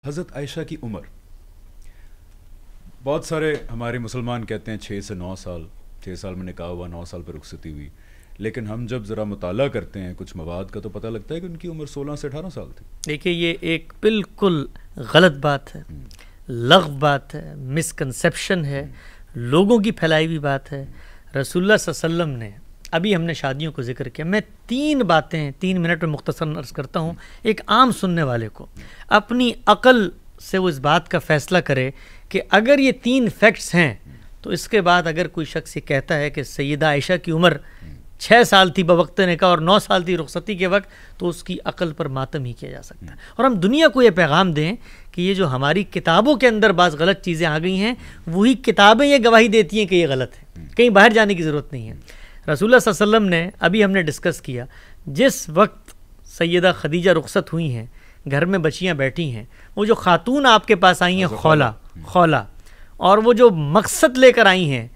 حضرت عائشہ کی عمر، بہت سارے ہمارے مسلمان کہتے ہیں 6 سے 9 سال، 6 سال میں نکاح ہوا، 9 سال پہ رخصتی ہوئی، لیکن ہم جب ذرا مطالعہ کرتے ہیں کچھ مواد کا تو پتہ لگتا ہے کہ ان کی عمر 16 سے 18 سال تھی۔ دیکھیے یہ ایک بالکل غلط بات ہے، لغو بات ہے، مسکنسیپشن ہے، لوگوں کی پھیلائی ہوئی بات ہے۔ رسول اللہ صلی اللہ علیہ وسلم نے، ابھی ہم نے شادیوں کو ذکر کیا، میں 3 باتیں 3 منٹ میں مختصر عرض کرتا ہوں، ایک عام سننے والے کو اپنی عقل سے وہ اس بات کا فیصلہ کرے کہ اگر یہ 3 فیکٹس ہیں تو اس کے بعد اگر کوئی شخص یہ کہتا ہے کہ سیدہ عائشہ کی عمر 6 سال تھی بوقت نکاح اور 9 سال تھی رخصتی کے وقت، تو اس کی عقل پر ماتم ہی کیا جا سکتا ہے۔ اور ہم دنیا کو یہ پیغام دیں کہ یہ جو ہماری کتابوں کے اندر بعض غلط چیزیں آ گئی ہیں، وہی کتابیں یہ گواہی دیتی ہیں کہ یہ غلط ہے، کہیں باہر جانے کی ضرورت نہیں ہے۔ رسول اللہ صلی اللہ علیہ وسلم نے، ابھی ہم نے ڈسکس کیا، جس وقت سیدہ خدیجہ رخصت ہوئی ہیں، گھر میں بچیاں بیٹھی ہیں، وہ جو خاتون آپ کے پاس آئی ہیں خولہ، اور وہ جو مقصد لے کر آئی ہیں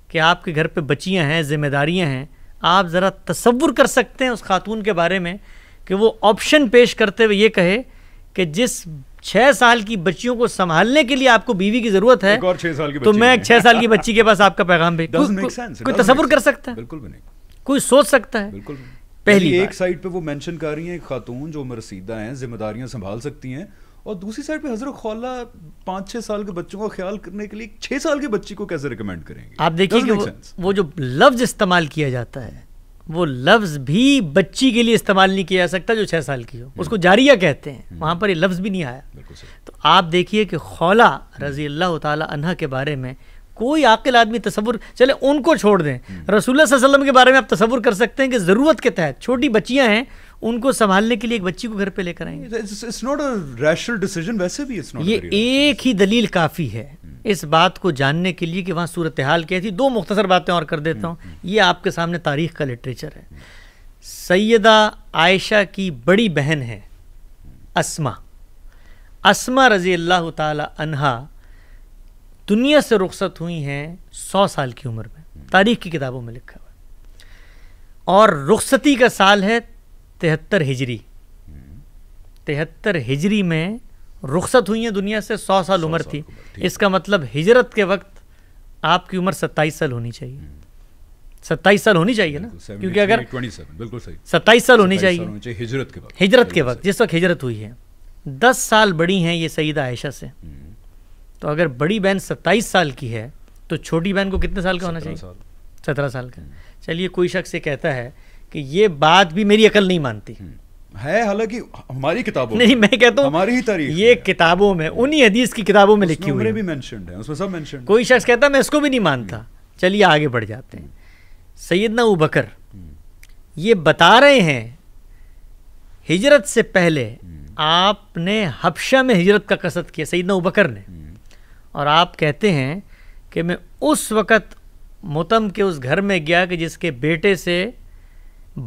کہ آپ کے گھر پہ بچیاں ہیں، ذمہ داریاں ہیں، آپ ذرا تصور کر سکتے ہیں اس خاتون کے بارے میں کہ وہ آپشن پیش کرتے ہوئے یہ کہے کہ جس 6 سال کی بچیوں کو سنبھالنے کے لیے آپ کو بیوی کی ضرورت ہے، تو میں ایک 6 سال کی بچی کے پاس آپ کا پیغام بھیج، کوئی تصور کر سکتا ہے؟ بالکل بھی نہیں، کوئی سوچ سکتا ہے؟ بالکل نہیں۔ پہلی ایک سائڈ پہ وہ مینشن کر رہی ہیں ایک خاتون جو عمر رسیدہ ہیں، ذمہ داریاں سنبھال سکتی ہیں، اور دوسری سائڈ پہ حضرت خولہ 5-6 سال کے بچوں کا خیال کرنے کے لیے 6 سال کی بچی کو کیسے ریکمینڈ کریں گے؟ آپ دیکھیے کہ وہ جو لفظ استعمال کیا جاتا ہے، وہ لفظ بھی بچی کے لیے استعمال نہیں کیا جا سکتا جو 6 سال کی ہو، اس کو جاریہ کہتے ہیں، وہاں پر یہ لفظ بھی نہیں آیا۔ تو آپ دیکھیے کہ خولہ رضی اللہ تعالی عنہ کے بارے میں کوئی عاقل آدمی تصور، چلے ان کو چھوڑ دیں، رسول اللہ صلی اللہ علیہ وسلم کے بارے میں آپ تصور کر سکتے ہیں کہ ضرورت کے تحت چھوٹی بچیاں ہیں، ان کو سنبھالنے کے لیے ایک بچی کو گھر پہ لے کر آئیں گے؟ It's not a rational decision، ویسے بھی یہ ایک ہی دلیل کافی ہے اس بات کو جاننے کے لیے کہ وہاں صورتحال کیا تھی۔ 2 مختصر باتیں اور کر دیتا ہوں، یہ آپ کے سامنے تاریخ کا لٹریچر ہے۔ سیدہ عائشہ کی بڑی بہن ہے اسما رضی اللہ تعالی عنہا، دنیا سے رخصت ہوئی ہیں 100 سال کی عمر میں، تاریخ کی کتابوں میں لکھا ہوا ہے، اور رخصتی کا سال ہے 73 ہجری۔ 73 ہجری میں رخصت ہوئی ہیں دنیا سے، 100 سال عمر تھی، اس کا مطلب ہجرت کے وقت آپ کی عمر 27 سال ہونی چاہیے، 27 سال ہونی چاہیے نا، کیونکہ اگر 27 سال ہونی چاہیے ہجرت کے وقت، جس وقت ہجرت ہوئی ہے۔ 10 سال بڑی ہیں یہ سیدہ عائشہ سے، تو اگر بڑی بہن 27 سال کی ہے تو چھوٹی بہن کو کتنے سال کا ہونا چاہیے؟ 17 سال کا۔ چلیے کوئی شخص یہ کہتا ہے کہ یہ بات بھی میری عقل نہیں مانتی ہے، حالانکہ ہماری کتابوں نہیں، میں کہتا ہوں ہماری ہی تاریخ، یہ کتابوں میں، انہی حدیث کی کتابوں میں لکھی ہوئی ہے، بھی مینشنڈ ہے، اس میں سب مینشنڈ۔ کوئی شخص کہتا ہے میں اس کو بھی نہیں مانتا۔ چلیے آگے بڑھ جاتے ہیں۔ سیدنا ابوبکر یہ بتا رہے ہیں ہجرت سے پہلے آپ نے حبشہ میں ہجرت کا قصد کیا، سیدنا ابوبکر نے، اور آپ کہتے ہیں کہ میں اس وقت متم کے اس گھر میں گیا کہ جس کے بیٹے سے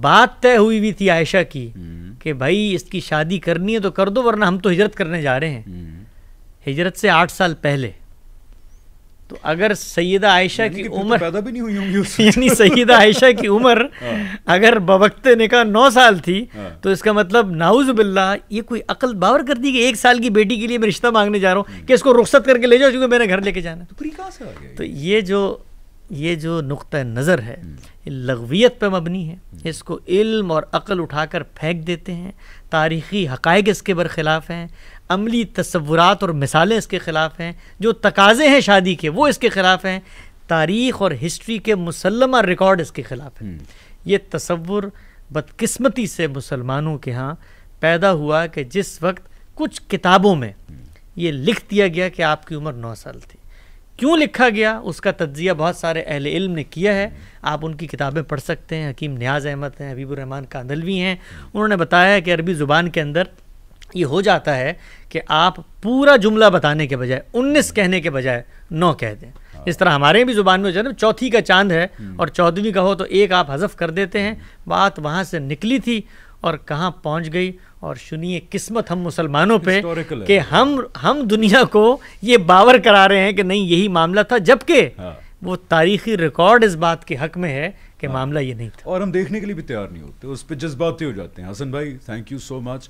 بات طے ہوئی ہوئی تھی عائشہ کی کہ بھائی اس کی شادی کرنی ہے تو کر دو ورنہ ہم تو ہجرت کرنے جا رہے ہیں، ہجرت سے 8 سال پہلے۔ تو اگر سیدہ عائشہ کی عمر پیدا بھی نہیں ہوئی ہوں گی، یعنی سیدہ عائشہ کی عمر اگر بوقت نکاح 9 سال تھی، تو اس کا مطلب نعوذ باللہ یہ کوئی عقل باور کرتی کہ 1 سال کی بیٹی کے لیے میں رشتہ مانگنے جا رہا ہوں کہ اس کو رخصت کر کے لے جاؤ کیونکہ میں نے گھر لے کے جانا ہے۔ تو یہ جو نقطہ نظر ہے یہ لغویت پہ مبنی ہے، اس کو علم اور عقل اٹھا کر پھینک دیتے ہیں، تاریخی حقائق اس کے برخلاف ہیں، عملی تصورات اور مثالیں اس کے خلاف ہیں، جو تقاضے ہیں شادی کے وہ اس کے خلاف ہیں، تاریخ اور ہسٹری کے مسلمہ ریکارڈ اس کے خلاف ہیں۔ یہ تصور بدقسمتی سے مسلمانوں کے ہاں پیدا ہوا کہ جس وقت کچھ کتابوں میں یہ لکھ دیا گیا کہ آپ کی عمر 9 سال تھی۔ کیوں لکھا گیا اس کا تجزیہ بہت سارے اہل علم نے کیا ہے، آپ ان کی کتابیں پڑھ سکتے ہیں۔ حکیم نیاز احمد ہیں، حبیب الرحمن کاندھلوی ہیں، انہوں نے بتایا ہے کہ عربی زبان کے اندر یہ ہو جاتا ہے کہ آپ پورا جملہ بتانے کے بجائے 19 کہنے کے بجائے 9 کہہ دیں۔ اس طرح ہمارے بھی زبان میں جو ہے نا 4تھی کا چاند ہے اور 14ویں کا ہو تو 1 آپ حذف کر دیتے ہیں، بات وہاں سے نکلی تھی اور کہاں پہنچ گئی۔ اور سنیے قسمت ہم مسلمانوں پہ کہ ہم دنیا کو یہ باور کرا رہے ہیں کہ نہیں یہی معاملہ تھا، جبکہ وہ تاریخی ریکارڈ اس بات کے حق میں ہے کہ معاملہ یہ نہیں تھا، اور ہم دیکھنے کے لیے بھی تیار نہیں ہوتے، اس پہ جذباتی ہو جاتے ہیں۔ حسن بھائی تھینک یو سو مچ۔